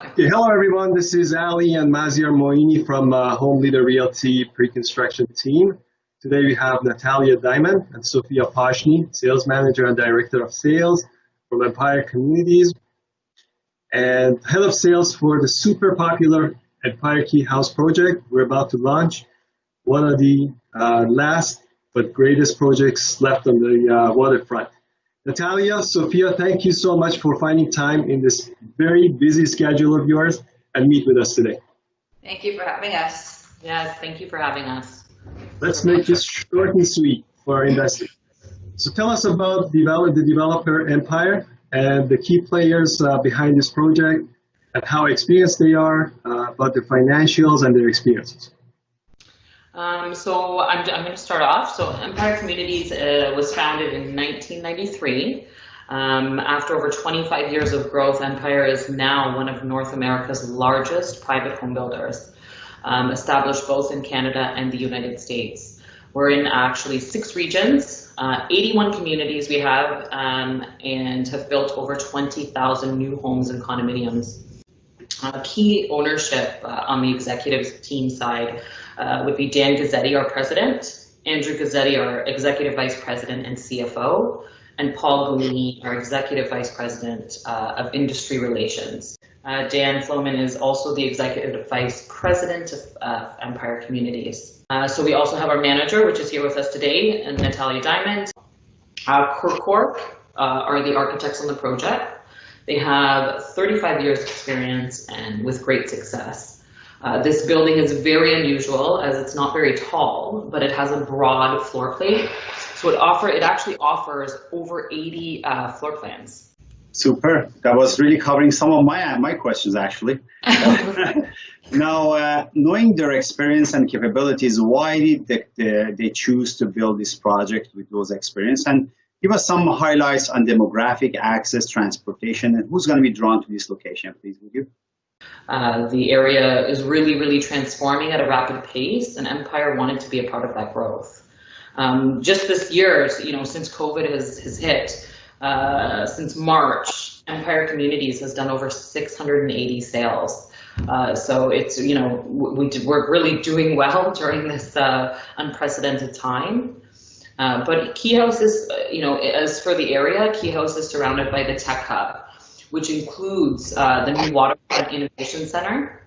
Okay, hello everyone. This is Ali and Maziar Moini from Home Leader Realty pre-construction team. Today we have Natalia Diamond and Sophia Pashni, Sales Manager and Director of Sales from Empire Communities, and Head of Sales for the super popular Empire Key House project. We're about to launch one of the last but greatest projects left on the waterfront. Natalia, Sophia, thank you so much for finding time in this very busy schedule of yours and meet with us today. Thank you for having us. Yes, thank you for having us. Let's make this short and sweet for our investors. So tell us about the developer Empire and the key players behind this project and how experienced they are, about the financials and their experiences. So I'm going to start off. So Empire Communities was founded in 1993. After over 25 years of growth, Empire is now one of North America's largest private home builders, established both in Canada and the United States. We're in actually 6 regions, 81 communities we have, and have built over 20,000 new homes and condominiums. Key ownership on the executive team side would be Dan Gazzetti, our president, Andrew Gazzetti, our executive vice president and CFO, and Paul Golini, our executive vice president of industry relations. Dan Floman is also the executive vice president of Empire Communities. So we also have our manager, which is here with us today, and Natalia Diamond. Corp are the architects on the project. They have 35 years experience and with great success. This building is very unusual as it's not very tall, but it has a broad floor plate. So it actually offers over 80 floor plans. Super. That was really covering some of my questions, actually. Now, knowing their experience and capabilities, why did they choose to build this project with those experience? And give us some highlights on demographic, access, transportation, and who's going to be drawn to this location, please, would you? The area is really transforming at a rapid pace, and Empire wanted to be a part of that growth. Just this year, since COVID has hit, since March, Empire Communities has done over 680 sales. So it's, we're really doing well during this unprecedented time. But Key House is, as for the area, Key House is surrounded by the Tech Hub, which includes the new Waterfront Innovation Center.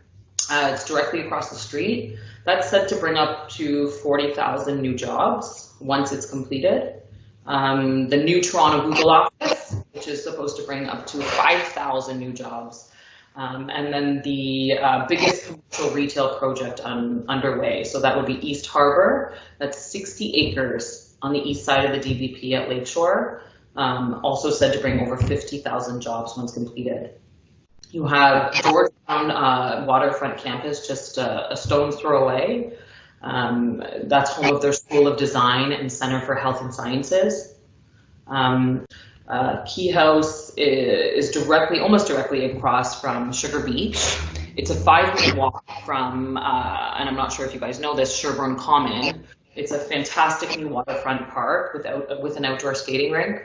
It's directly across the street. That's set to bring up to 40,000 new jobs once it's completed. The new Toronto Google office, which is supposed to bring up to 5,000 new jobs. And then the biggest commercial retail project underway. So that would be East Harbor. That's 60 acres on the east side of the DVP at Lakeshore. Also said to bring over 50,000 jobs once completed. You have Georgetown Waterfront Campus just a stone's throw away. That's home of their School of Design and Center for Health and Sciences. Key House is almost directly across from Sugar Beach. It's a 5-minute walk from, and I'm not sure if you guys know this, Sherbourne Common. It's a fantastic new waterfront park with an outdoor skating rink.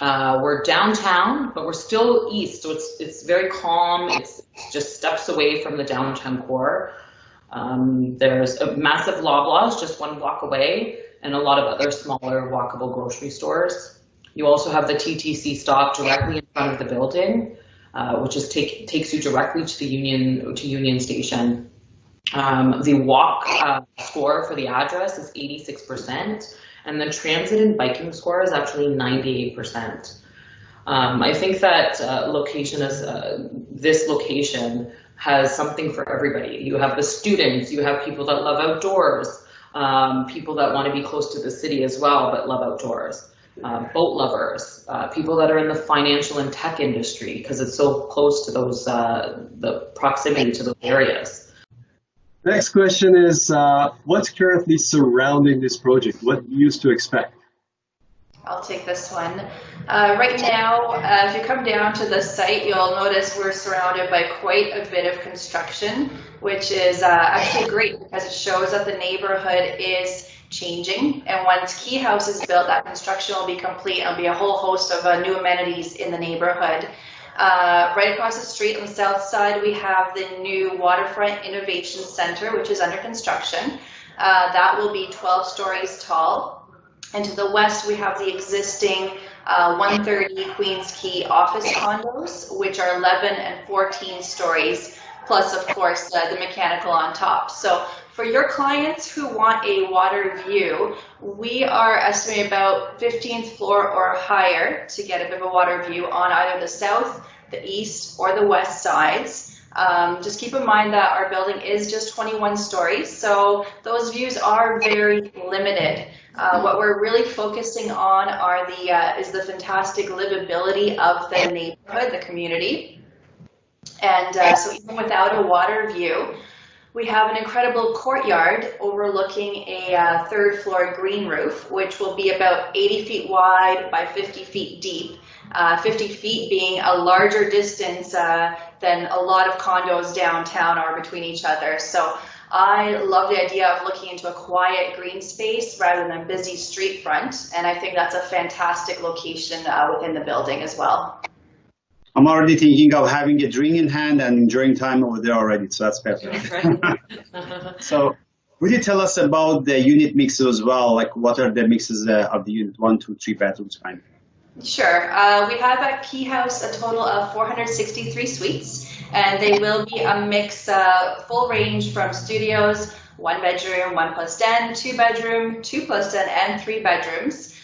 We're downtown, but we're still east, so it's very calm. It's just steps away from the downtown core. There's a massive Loblaws just 1 block away, and a lot of other smaller walkable grocery stores. You also have the TTC stop directly in front of the building, which takes you directly to the Union Station. The walk score for the address is 86%, and the transit and biking score is actually 98%. I think that this location has something for everybody. You have the students, you have people that love outdoors, people that want to be close to the city as well but love outdoors, boat lovers, people that are in the financial and tech industry because it's so close to those, the proximity to those areas. Next question is, what's currently surrounding this project? What do you used to expect? I'll take this one. Right now, if you come down to the site, you'll notice we're surrounded by quite a bit of construction, which is actually great because it shows that the neighborhood is changing. And once Key House is built, that construction will be complete and there'll be a whole host of new amenities in the neighborhood. Right across the street on the south side, we have the new Waterfront Innovation Center, which is under construction. That will be 12 stories tall. And to the west, we have the existing 130 Queens Quay office condos, which are 11 and 14 stories, plus, of course, the mechanical on top. So for your clients who want a water view, we are estimating about 15th floor or higher to get a bit of a water view on either the south, the east, or the west sides. Just keep in mind that our building is just 21 stories, so those views are very limited. What we're really focusing on are is the fantastic livability of the neighborhood, the community. And so even without a water view, we have an incredible courtyard overlooking a third floor green roof, which will be about 80 feet wide by 50 feet deep. 50 feet being a larger distance than a lot of condos downtown are between each other. So I love the idea of looking into a quiet green space rather than a busy street front, and I think that's a fantastic location within the building as well. I'm already thinking of having a drink in hand and enjoying time over there already, so that's perfect. So would you tell us about the unit mixes as well? Like what are the mixes of the unit 1, 2, 3 bedrooms? Sure. We have at Quay House a total of 463 suites, and they will be a mix, full range from studios, 1 bedroom, 1 plus den, 2 bedroom, 2 plus den, and 3 bedrooms.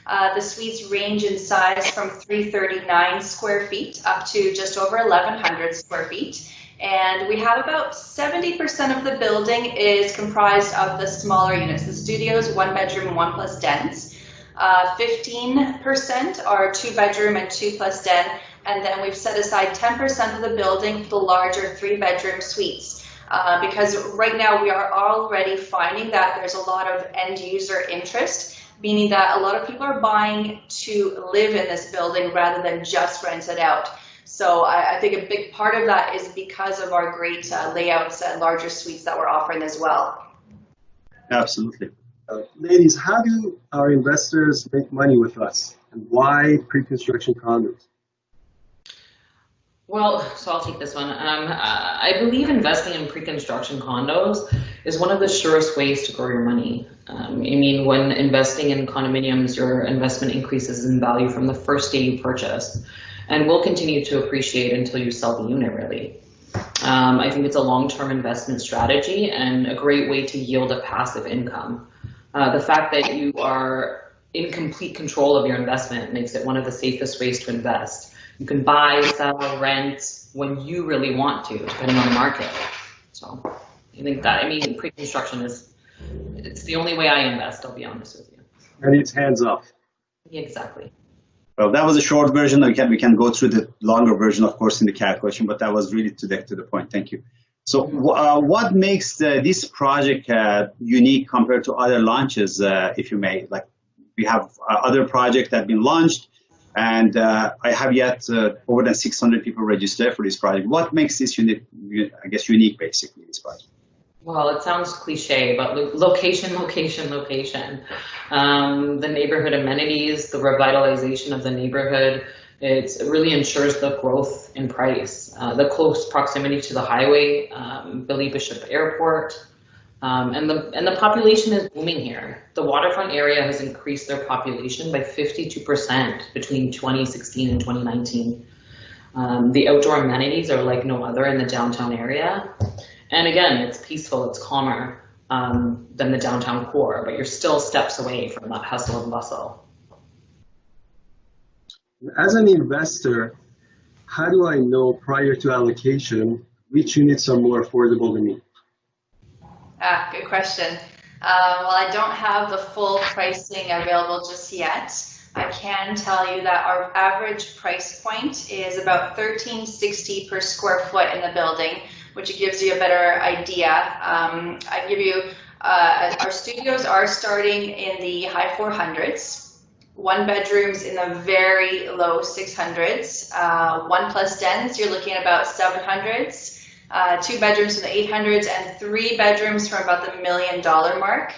The suites range in size from 339 square feet up to just over 1,100 square feet. And we have about 70% of the building is comprised of the smaller units, the studios, 1 bedroom, 1 plus dens. 15% are 2 bedroom and 2 plus den, and then we've set aside 10% of the building for the larger 3 bedroom suites. Because right now we are already finding that there's a lot of end user interest, meaning that a lot of people are buying to live in this building rather than just rent it out. So I think a big part of that is because of our great layouts and larger suites that we're offering as well. Absolutely. Ladies, how do our investors make money with us, and why pre-construction condos? Well, so I'll take this one. I believe investing in pre-construction condos is one of the surest ways to grow your money. I mean, when investing in condominiums, your investment increases in value from the first day you purchase, and will continue to appreciate until you sell the unit, really. I think it's a long-term investment strategy and a great way to yield a passive income. The fact that you are in complete control of your investment makes it one of the safest ways to invest. You can buy, sell, rent when you really want to, depending on the market. So I think that, I mean, pre-construction it's the only way I invest, I'll be honest with you. And it's hands off. Exactly. Well, that was a short version. We can go through the longer version, of course, in the calculation, but that was really to the point. Thank you. So what makes this project unique compared to other launches, if you may? Like, we have other projects that have been launched, and I have yet over than 600 people registered for this project. What makes this unique, basically, this project? Well, it sounds cliche, but location, location, location. The neighborhood amenities, the revitalization of the neighborhood, it really ensures the growth in price. The close proximity to the highway, Billy Bishop Airport, and the population is booming here. The waterfront area has increased their population by 52% between 2016 and 2019. The outdoor amenities are like no other in the downtown area. And again, it's peaceful, it's calmer than the downtown core, but you're still steps away from that hustle and bustle. As an investor, how do I know prior to allocation which units are more affordable to me? Good question. Well, I don't have the full pricing available just yet. I can tell you that our average price point is about $13.60 per square foot in the building, which gives you a better idea. I give you, our studios are starting in the high 400s. 1 bedrooms in the very low 600s. 1 plus dens, you're looking at about 700s. 2 bedrooms in the 800s, and 3 bedrooms from about the $1 million mark.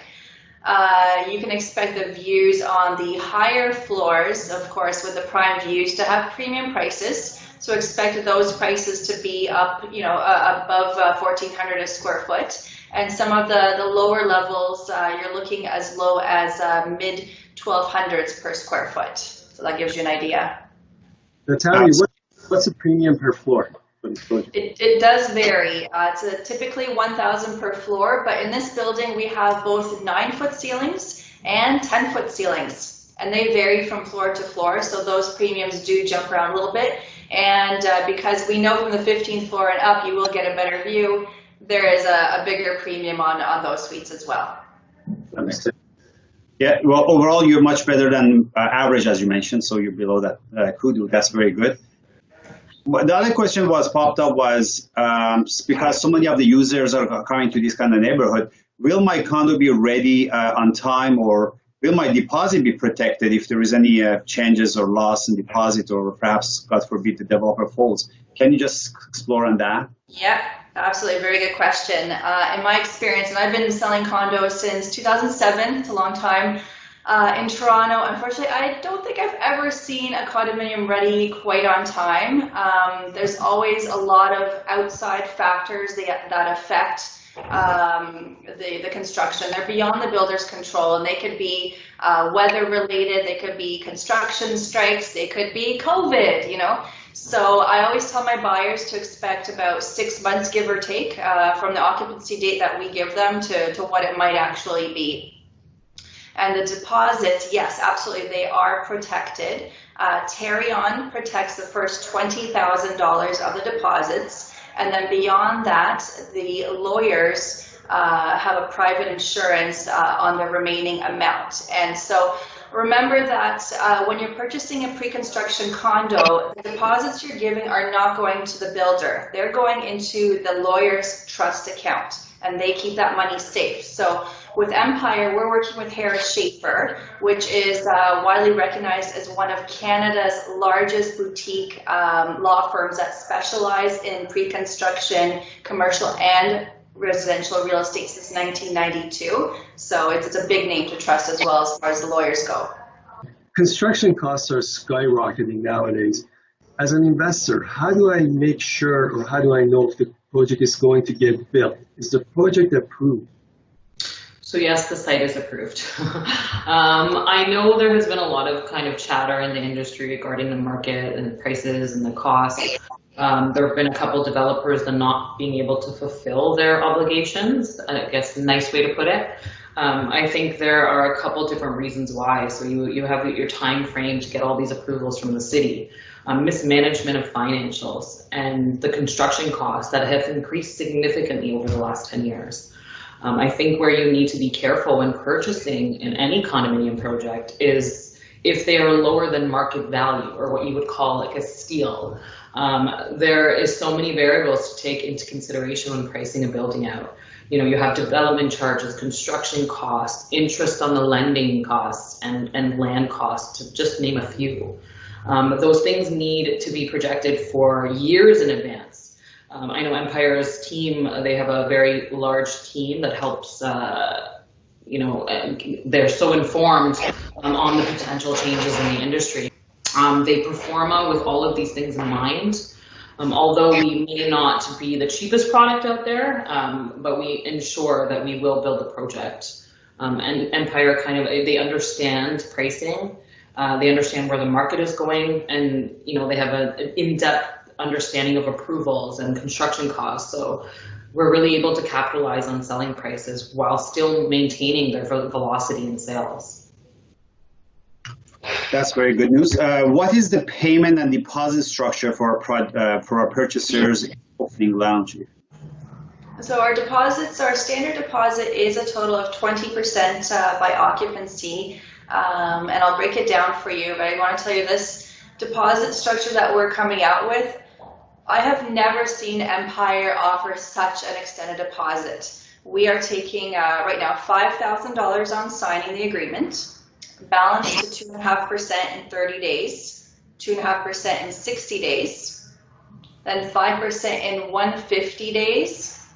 You can expect the views on the higher floors, of course, with the prime views to have premium prices. So expect those prices to be up, above 1,400 a square foot. And some of the lower levels, you're looking as low as mid 1,200s per square foot. So that gives you an idea. Natalia, what's the premium per floor for this project? It does vary. It's typically 1,000 per floor, but in this building we have both 9-foot ceilings and 10-foot ceilings, and they vary from floor to floor, so those premiums do jump around a little bit. And because we know from the 15th floor and up you will get a better view, there is a bigger premium on those suites as well. Understood. Yeah, well, overall, you're much better than average, as you mentioned, so you're below that kudu. That's very good. But the other question popped up was because so many of the users are coming to this kind of neighborhood, will my condo be ready on time, or will my deposit be protected if there is any changes or loss in deposit, or perhaps, God forbid, the developer folds? Can you just explore on that? Yeah, absolutely. Very good question. In my experience, and I've been selling condos since 2007, it's a long time, in Toronto, unfortunately, I don't think I've ever seen a condominium ready quite on time. There's always a lot of outside factors that affect the construction. They're beyond the builder's control, and they could be weather related, they could be construction strikes, they could be COVID, So I always tell my buyers to expect about 6 months, give or take, from the occupancy date that we give them to what it might actually be. And the deposits, yes, absolutely, they are protected. Tarion protects the first $20,000 of the deposits. And then beyond that, the lawyers have a private insurance on the remaining amount. And so remember that when you're purchasing a pre-construction condo, the deposits you're giving are not going to the builder. They're going into the lawyer's trust account, and they keep that money safe. So with Empire, we're working with Harris Schaefer, which is widely recognized as one of Canada's largest boutique law firms that specialize in pre-construction, commercial, and residential real estate since 1992. So it's a big name to trust as well as far as the lawyers go. Construction costs are skyrocketing nowadays. As an investor, how do I make sure, or how do I know if the project is going to get built? Is the project approved? So yes, the site is approved. I know there has been a lot of kind of chatter in the industry regarding the market and the prices and the costs. There have been a couple developers that not being able to fulfill their obligations, I guess a nice way to put it. I think there are a couple different reasons why. So you have your time frame to get all these approvals from the city, mismanagement of financials, and the construction costs that have increased significantly over the last 10 years. I think where you need to be careful when purchasing in any condominium project is if they are lower than market value, or what you would call like a steal. There is so many variables to take into consideration when pricing a building out. You have development charges, construction costs, interest on the lending costs, and land costs, to just name a few. Those things need to be projected for years in advance. I know Empire's team, they have a very large team that helps, they're so informed on the potential changes in the industry. They perform with all of these things in mind. Although we may not be the cheapest product out there, but we ensure that we will build the project. And Empire they understand pricing, they understand where the market is going, and they have an in-depth understanding of approvals and construction costs. So we're really able to capitalize on selling prices while still maintaining their velocity in sales. That's very good news. What is the payment and deposit structure for our purchasers opening lounge? So our deposits, our standard deposit is a total of 20% by occupancy, and I'll break it down for you, but I want to tell you this deposit structure that we're coming out with, I have never seen Empire offer such an extended deposit. We are taking right now $5,000 on signing the agreement, balance to 2.5% in 30 days, 2.5% in 60 days, then 5% in 150 days,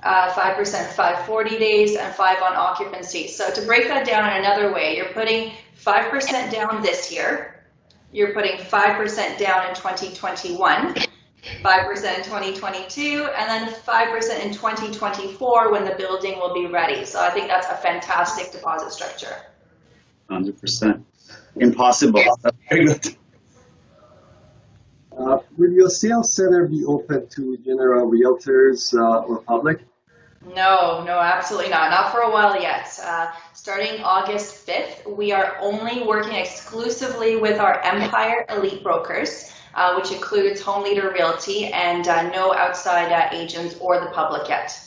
5% 540 days, and 5 on occupancy. So to break that down in another way, you're putting 5% down this year, you're putting 5% down in 2021, 5% in 2022, and then 5% in 2024 when the building will be ready. So I think that's a fantastic deposit structure. 100%. Impossible. That's very good. Will your sales center be open to general realtors or public? No, absolutely not. Not for a while yet. Starting August 5th, we are only working exclusively with our Empire Elite Brokers, which includes Home Leader Realty, and no outside agents or the public yet.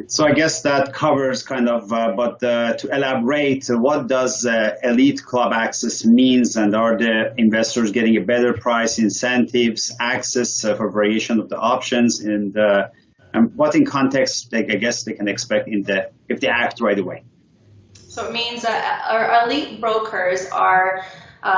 So I guess that covers kind of, but to elaborate, what does Elite Club Access means, and are the investors getting a better price, incentives, access for variation of the options, and what in context, I guess they can expect if they act right away? So it means that our elite brokers are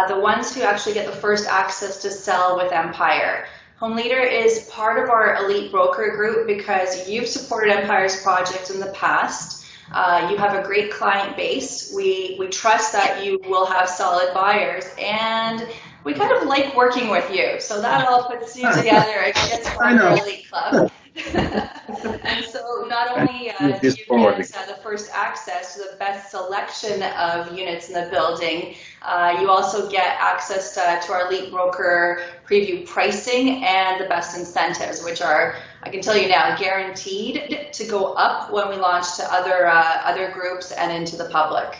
the ones who actually get the first access to sell with Empire. Home Leader is part of our elite broker group because you've supported Empire's projects in the past. You have a great client base. We trust that you will have solid buyers, and we kind of like working with you. So that all puts you together against our elite club. And so not only do you get the first access to the best selection of units in the building, you also get access to our elite broker preview pricing and the best incentives, which are, I can tell you now, guaranteed to go up when we launch to other groups and into the public.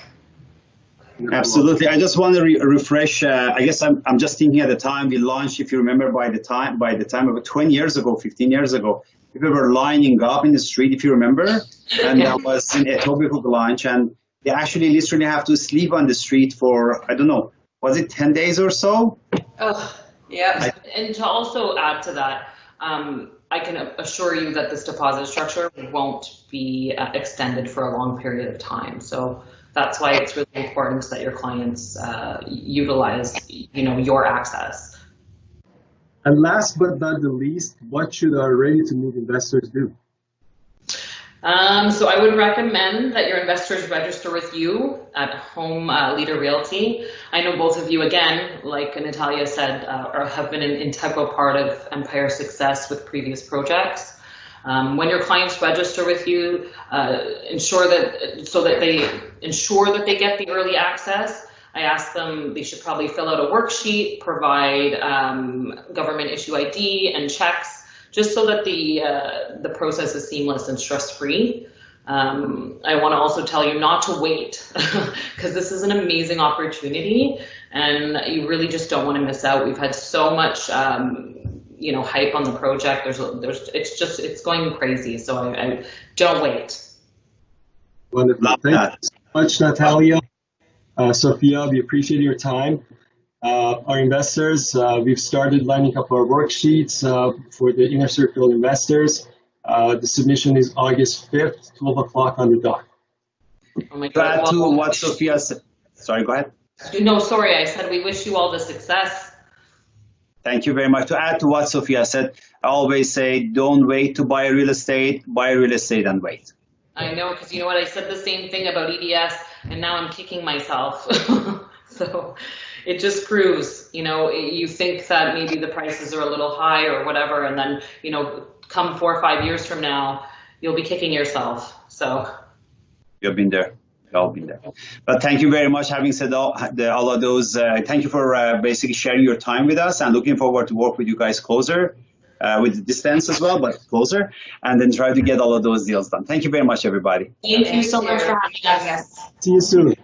Absolutely. I just want to refresh. I guess I'm just thinking at the time we launched, if you remember, by the time of 20 years ago, 15 years ago, people were lining up in the street, if you remember, and that was in Etobicoke launch, and they actually literally have to sleep on the street for, I don't know, was it 10 days or so? Oh, yeah. And to also add to that, I can assure you that this deposit structure won't be extended for a long period of time. So that's why it's really important that your clients utilize, your access. And last but not the least, what should our ready-to-move investors do? So I would recommend that your investors register with you at Home Leader Realty. I know both of you, again, like Natalia said, have been an integral part of Empire's success with previous projects. When your clients register with you, ensure that they get the early access. I ask them, they should probably fill out a worksheet, provide government issue ID and checks, just so that the process is seamless and stress-free. I want to also tell you not to wait, because this is an amazing opportunity, and you really just don't want to miss out. We've had so much, hype on the project. It's going crazy. So I don't wait. Wonderful. Thank you so much, Natalia. Sophia, we appreciate your time. Our investors, we've started lining up our worksheets for the Inner Circle investors. The submission is August 5th, 12 o'clock on the dot. Oh my God. To what Sophia said. Sorry, go ahead. No, sorry, I said we wish you all the success. Thank you very much. To add to what Sophia said, I always say, don't wait to buy real estate, buy real estate and wait. I know, because you know what, I said the same thing about EDS, and now I'm kicking myself. So it just proves, you think that maybe the prices are a little high or whatever, and then, come 4 or 5 years from now, you'll be kicking yourself. So you've been there. We've all been there. But thank you very much. Having said all of those, thank you for basically sharing your time with us, and looking forward to work with you guys closer. With the distance as well, but closer, and then try to get all of those deals done. Thank you very much, everybody. Thank you so much for having us. See you soon.